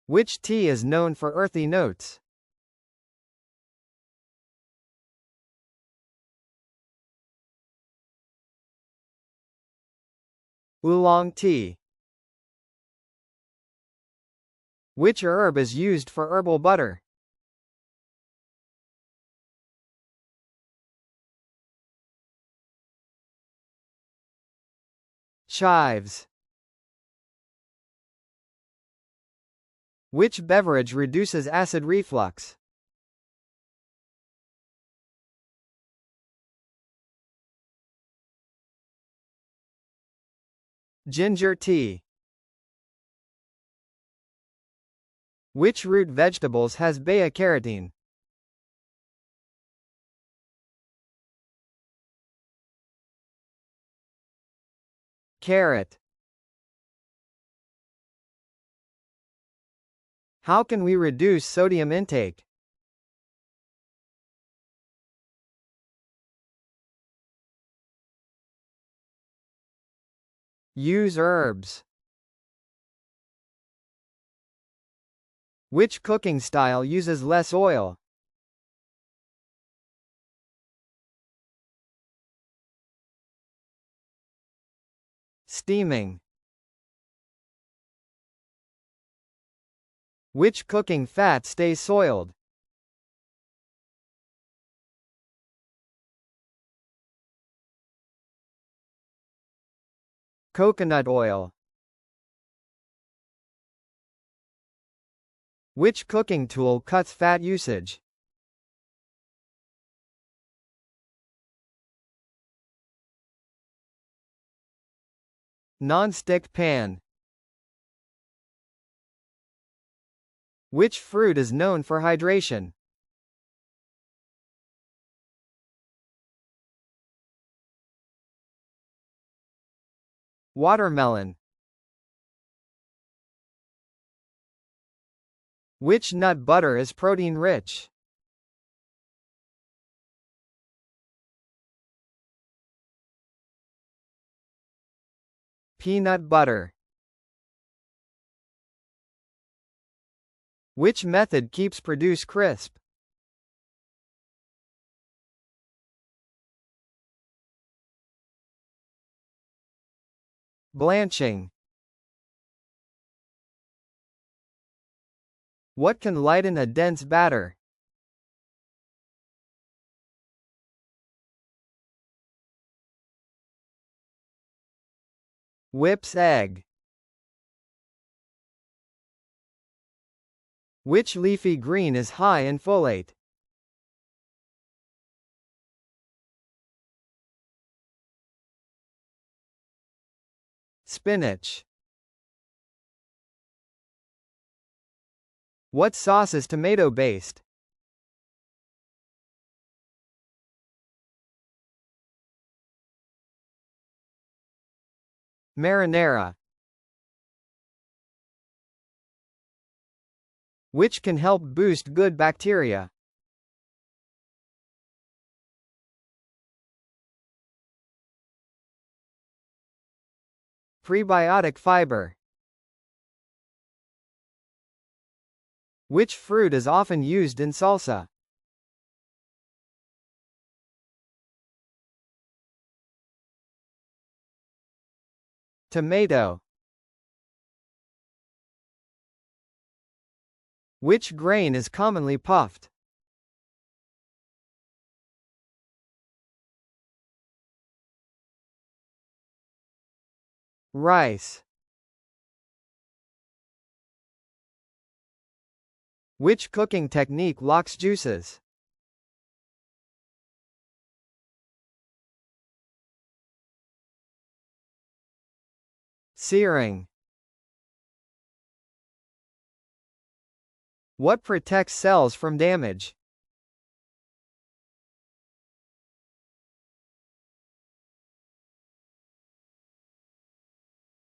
Which tea is known for earthy notes? Oolong tea. Which herb is used for herbal butter? Chives. Which beverage reduces acid reflux? Ginger tea. Which root vegetables has beta-carotene? Carrot. How can we reduce sodium intake? Use herbs. Which cooking style uses less oil? Steaming. Which cooking fat stays soiled? Coconut oil. Which cooking tool cuts fat usage? Non-stick pan. Which fruit is known for hydration? Watermelon. Which nut butter is protein-rich? Peanut butter. Which method keeps produce crisp? Blanching. What can lighten a dense batter? Whip's egg. Which leafy green is high in folate? Spinach. What sauce is tomato-based? Marinara. Which can help boost good bacteria? Prebiotic fiber. Which fruit is often used in salsa? Tomato. Which grain is commonly puffed? Rice. Which cooking technique locks juices? Searing. What protects cells from damage?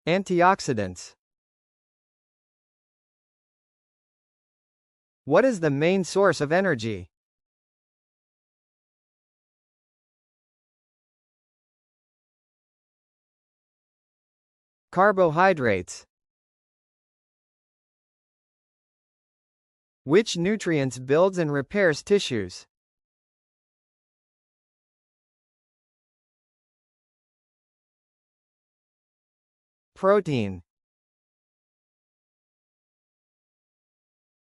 Antioxidants. What is the main source of energy? Carbohydrates. Which nutrients builds and repairs tissues? Protein.